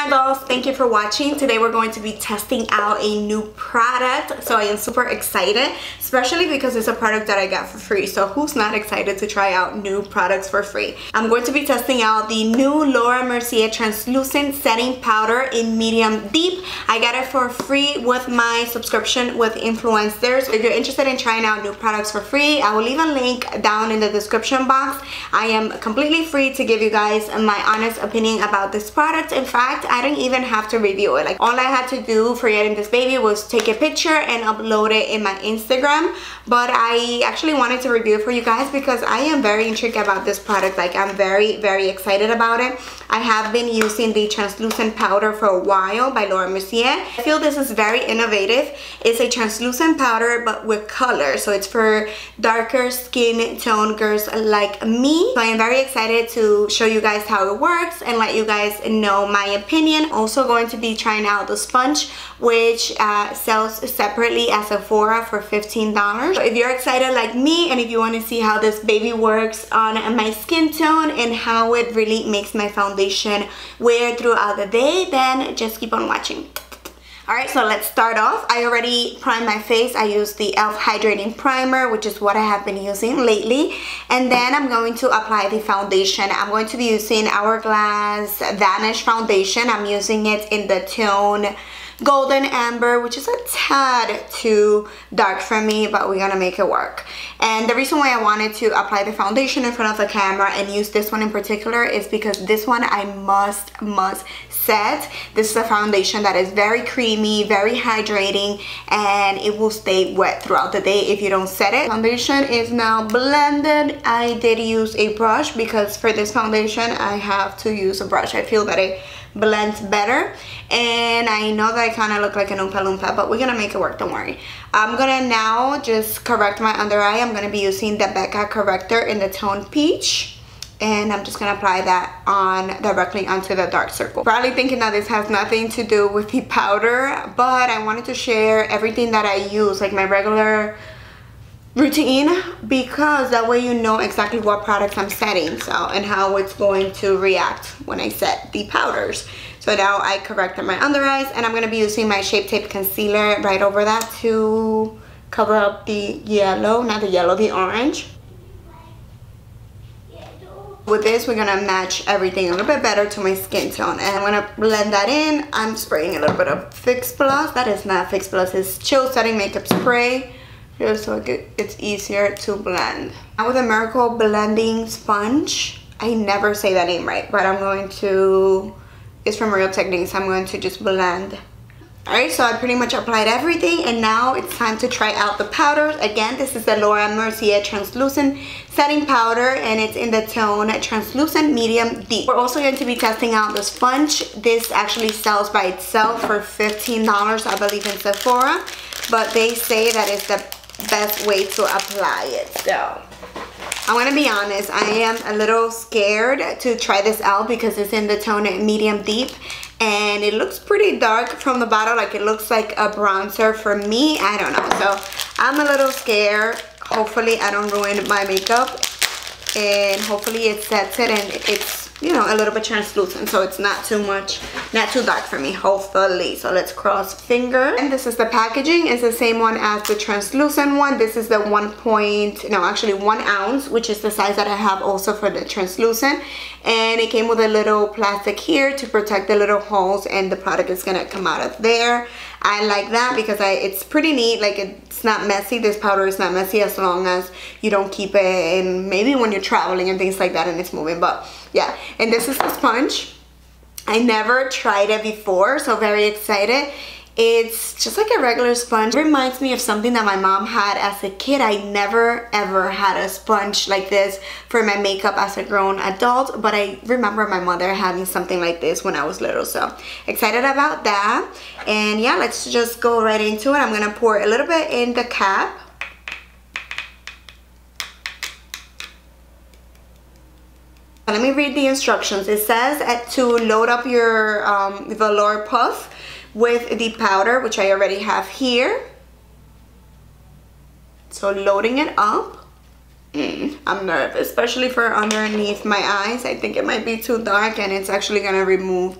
my dolls, thank you for watching. Today we're going to be testing out a new product, so I am super excited, especially because it's a product that I got for free. So who's not excited to try out new products for free? I'm going to be testing out the new Laura Mercier translucent setting powder in medium deep. I got it for free with my subscription with influencers. If you're interested in trying out new products for free, I will leave a link down in the description box. I am completely free to give you guys my honest opinion about this product. In fact, I didn't even have to review it. Like, all I had to do for getting this baby was take a picture and upload it in my Instagram. But I actually wanted to review it for you guys because I am very intrigued about this product. Like, I'm very excited about it. I have been using the translucent powder for a while by Laura Mercier. I feel this is very innovative. It's a translucent powder but with color, so it's for darker skin tone girls like me. So I am very excited to show you guys how it works and let you guys know my opinion. Also going to be trying out the sponge, which sells separately at Sephora for $15. So if you're excited like me and if you want to see how this baby works on my skin tone and how it really makes my foundation wear throughout the day, then just keep on watching. Alright, so let's start off. I already primed my face. I used the e.l.f. Hydrating Primer, which is what I have been using lately. And then I'm going to apply the foundation. I'm going to be using Hourglass Vanish Foundation. I'm using it in the tone Golden Amber, which is a tad too dark for me, but we're gonna make it work. And the reason why I wanted to apply the foundation in front of the camera and use this one in particular is because this one I must set. This is a foundation that is very creamy, very hydrating, and it will stay wet throughout the day if you don't set it. Foundation is now blended. I did use a brush because for this foundation I have to use a brush. I feel that it blends better, and I know that I kind of look like an Oompa Loompa, but we're gonna make it work, don't worry. I'm gonna now just correct my under eye. I'm gonna be using the Becca corrector in the tone Peach, and I'm just gonna apply that on directly onto the dark circle. Probably thinking that this has nothing to do with the powder, but I wanted to share everything that I use, like my regular routine, because that way you know exactly what products I'm setting, so, and how it's going to react when I set the powders. So now I corrected my under eyes, and I'm going to be using my Shape Tape concealer right over that to cover up the yellow, not the yellow, the orange. With this, we're gonna match everything a little bit better to my skin tone, and I'm gonna blend that in. I'm spraying a little bit of Fix Plus. That is not Fix Plus, it's Chill Setting Makeup Spray, just so it's easier to blend. Now with the Miracle Blending Sponge, I never say that name right, but I'm going to, it's from Real Techniques, I'm going to just blend. Alright, so I pretty much applied everything, and now it's time to try out the powders. Again, this is the Laura Mercier Translucent Setting Powder, and it's in the tone Translucent Medium Deep. We're also going to be testing out the sponge. This actually sells by itself for $15, I believe, in Sephora, but they say that it's the best way to apply it. So I'm gonna be honest, I am a little scared to try this out because it's in the tone Medium Deep, and it looks pretty dark from the bottle. Like, it looks like a bronzer for me. I don't know, so I'm a little scared. Hopefully I don't ruin my makeup, and hopefully it sets it and it's, you know, a little bit translucent, so it's not too much, not too dark for me, hopefully. So let's cross fingers. And this is the packaging. It's the same one as the translucent one. This is the 1 ounce, which is the size that I have also for the translucent, and it came with a little plastic here to protect the little holes, and the product is gonna come out of there. I like that because it's pretty neat. Like, it's not messy. This powder is not messy as long as you don't keep it in, maybe when you're traveling and things like that and it's moving. But yeah, and this is the sponge. I never tried it before, so very excited. It's just like a regular sponge. It reminds me of something that my mom had as a kid. I never ever had a sponge like this for my makeup as a grown adult, but I remember my mother having something like this when I was little, so excited about that. And yeah, let's just go right into it. I'm gonna pour a little bit in the cap. Let me read the instructions. It says to load up your velour puff with the powder, which I already have here. So loading it up. And I'm nervous, especially for underneath my eyes. I think it might be too dark and it's actually gonna remove,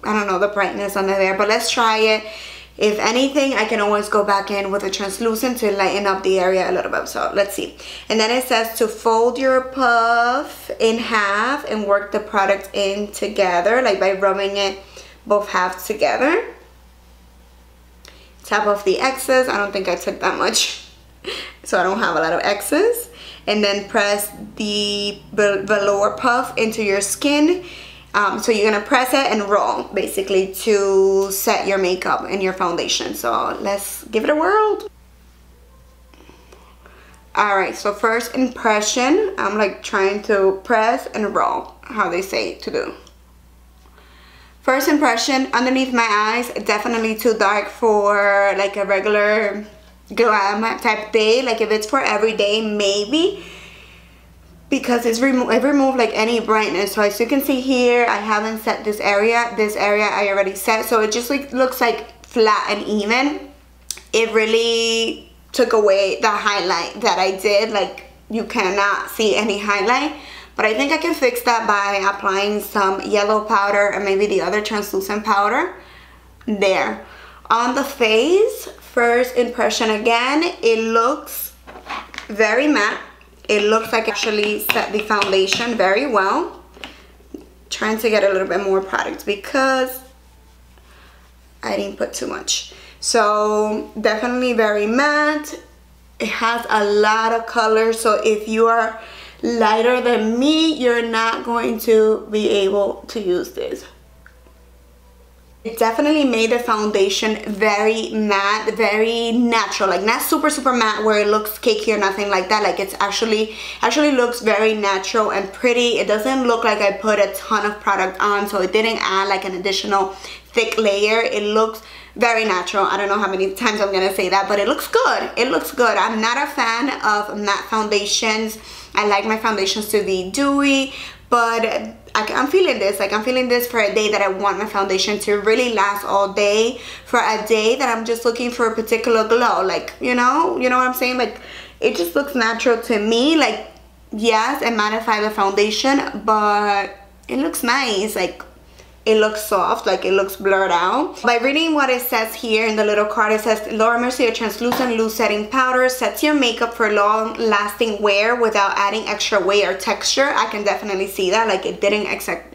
I don't know, the brightness under there. But let's try it. If anything, I can always go back in with a translucent to lighten up the area a little bit. So let's see. And then it says to fold your puff in half and work the product in together, like by rubbing it both halves together. Tap off the excess. I don't think I took that much, so I don't have a lot of excess. And then press the velour puff into your skin. So you're gonna press it and roll basically to set your makeup and your foundation. So let's give it a whirl. All right, so first impression, I'm like trying to press and roll, how they say to do. First impression, underneath my eyes, definitely too dark for like a regular glam type day. Like if it's for every day, maybe. Because it removed like any brightness. So as you can see here, I haven't set this area. This area I already set, so it just like looks like flat and even. It really took away the highlight that I did. Like you cannot see any highlight, but I think I can fix that by applying some yellow powder and maybe the other translucent powder there. On the face, first impression again, it looks very matte. It looks like I actually set the foundation very well. Trying to get a little bit more product because I didn't put too much. So definitely very matte. It has a lot of color, so if you are lighter than me, you're not going to be able to use this. It definitely made the foundation very matte, very natural, like not super matte where it looks cakey or nothing like that. Like it's actually looks very natural and pretty. It doesn't look like I put a ton of product on, so it didn't add like an additional thick layer. It looks very natural. I don't know how many times I'm gonna say that, but it looks good. It looks good. I'm not a fan of matte foundations. I like my foundations to be dewy, but I'm feeling this. Like I'm feeling this for a day that I want my foundation to really last all day. For a day that I'm just looking for a particular glow. Like, you know what I'm saying? Like it just looks natural to me. Like yes, it mattified the foundation, but it looks nice. Like it looks soft, like it looks blurred out. By reading what it says here in the little card, it says Laura Mercier translucent loose setting powder sets your makeup for long lasting wear without adding extra weight or texture. I can definitely see that. Like it didn't accentuate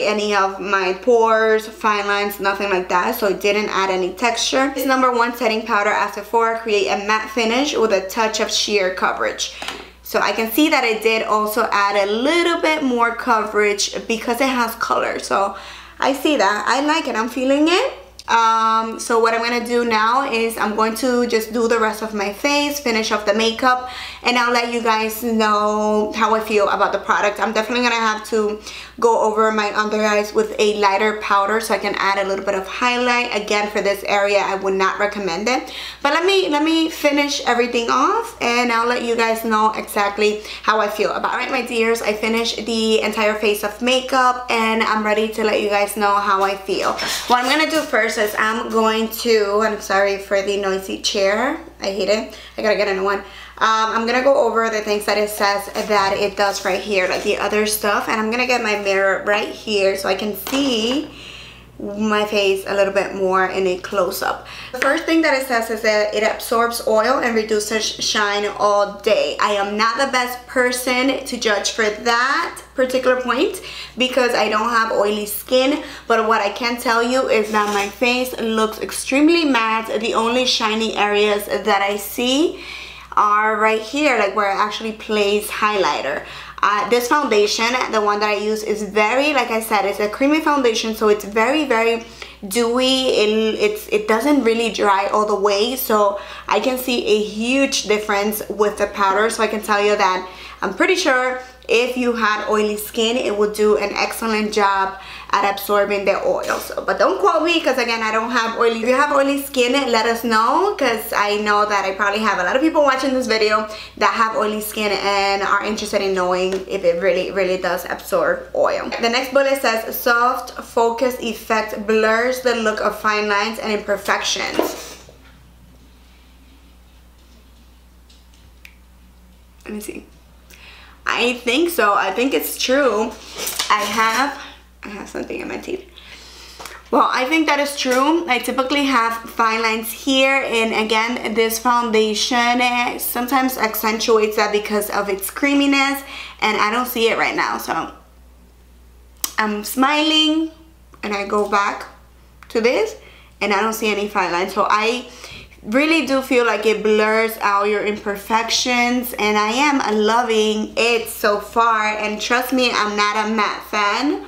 any of my pores, fine lines, nothing like that. So it didn't add any texture. This #1 setting powder at Sephora create a matte finish with a touch of sheer coverage. So I can see that it did also add a little bit more coverage because it has color. So I see that. I like it. I'm feeling it. So what I'm gonna do now is I'm going to just do the rest of my face, finish off the makeup, and I'll let you guys know how I feel about the product. I'm definitely gonna have to go over my under eyes with a lighter powder so I can add a little bit of highlight. Again, for this area I would not recommend it, but let me finish everything off and I'll let you guys know exactly how I feel about it. Alright, my dears, I finished the entire face of makeup and I'm ready to let you guys know how I feel. What I'm gonna do first is I'm going to, I'm sorry for the noisy chair, I hate it, I gotta get a new one. I'm gonna go over the things that it says that it does right here, like the other stuff, and I'm gonna get my mirror right here so I can see my face a little bit more in a close-up. The first thing that it says is that it absorbs oil and reduces shine all day. I am not the best person to judge for that particular point because I don't have oily skin, but what I can tell you is that my face looks extremely matte. The only shiny areas that I see are right here, like where I actually place highlighter. This foundation, the one that I use, is very, like I said, it's a creamy foundation, so it's very dewy. It doesn't really dry all the way, so I can see a huge difference with the powder. So I can tell you that I'm pretty sure if you had oily skin, it would do an excellent job at absorbing the oil. So, but don't quote me because again, I don't have oily. If you have oily skin, let us know, because I know that I probably have a lot of people watching this video that have oily skin and are interested in knowing if it really does absorb oil. The next bullet says soft focus effect blurs the look of fine lines and imperfections. Let me see. I think so. I think it's true. I have something in my teeth. Well, I think that is true. I typically have fine lines here, and again, this foundation sometimes accentuates that because of its creaminess, and I don't see it right now. So I'm smiling and I go back to this and I don't see any fine lines. So I really do feel like it blurs out your imperfections, and I am loving it so far. And trust me, I'm not a matte fan.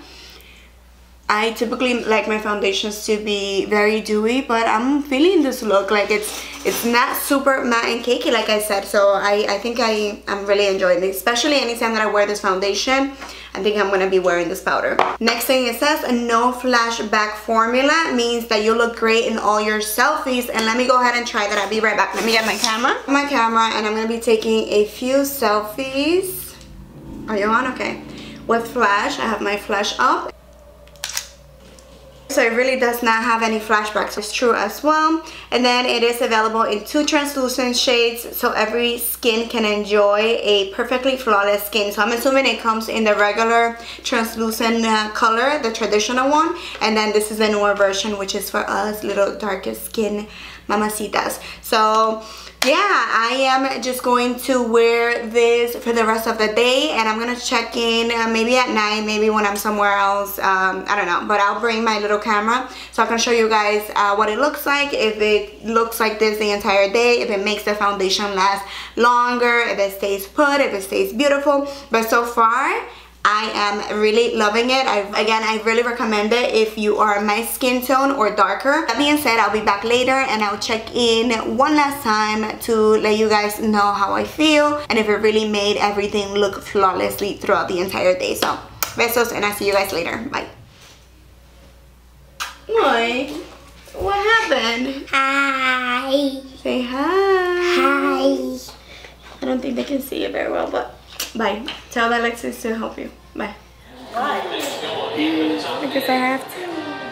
I typically like my foundations to be very dewy, but I'm feeling this look. Like it's not super matte and cakey, like I said. So I think I'm really enjoying this, especially anytime that I wear this foundation. I think I'm gonna be wearing this powder. Next thing it says, a no flashback formula means that you look great in all your selfies. And let me go ahead and try that. I'll be right back. Let me get my camera. And I'm gonna be taking a few selfies. Are you on? Okay. With flash, I have my flash up. So it really does not have any flashbacks. It's true as well. And then it is available in 2 translucent shades, so every skin can enjoy a perfectly flawless skin. So I'm assuming it comes in the regular translucent color, the traditional one, and then this is a newer version, which is for us little darker skin mamacitas. So yeah, I am just going to wear this for the rest of the day, and I'm gonna check in maybe at night, maybe when I'm somewhere else. I don't know, but I'll bring my little camera so I can show you guys what it looks like, if it looks like this the entire day, if it makes the foundation last longer, if it stays put, if it stays beautiful. But so far I am really loving it. I really recommend it if you are my skin tone or darker. That being said, I'll be back later and I'll check in one last time to let you guys know how I feel and if it really made everything look flawlessly throughout the entire day. So, besos, and I'll see you guys later. Bye. Boy, what happened? Hi. Say hi. Hi. I don't think they can see it very well, but bye. Tell Alexis to help you. Bye. Why? Because I have to.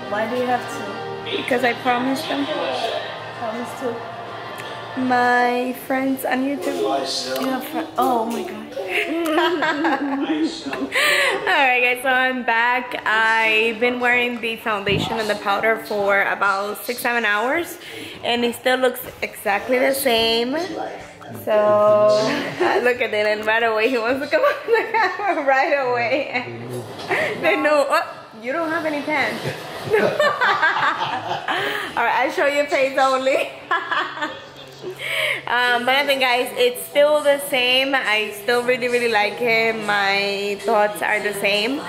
Why do you have to? Because I promised them. Promise to? My friends on YouTube. You have friends? Oh my god. Alright guys, so I'm back. I've been wearing the foundation and the powder for about 6-7 hours and it still looks exactly the same. So look at it, and right away he wants to come on the camera right away. They know, oh, you don't have any pants. Alright, I'll show you face only. But I think guys, it's still the same. I still really like him. My thoughts are the same.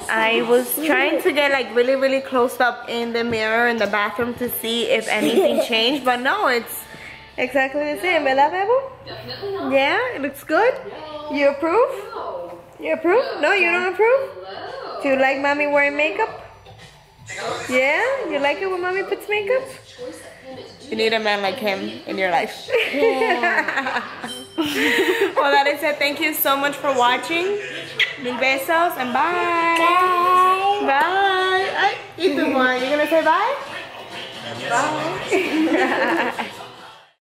I was trying to get like really close up in the mirror in the bathroom to see if anything changed, but no, it's exactly the same. ¿Verdad, Bebo? Yeah, it looks good. You approve? You approve? No, you don't approve? Do you like mommy wearing makeup? Yeah? You like it when mommy puts makeup? You need a man like him in your life. Yeah. Well, that is it. Thank you so much for watching. Mil besos and bye. Bye. Bye. Ay, you gonna say bye? Bye.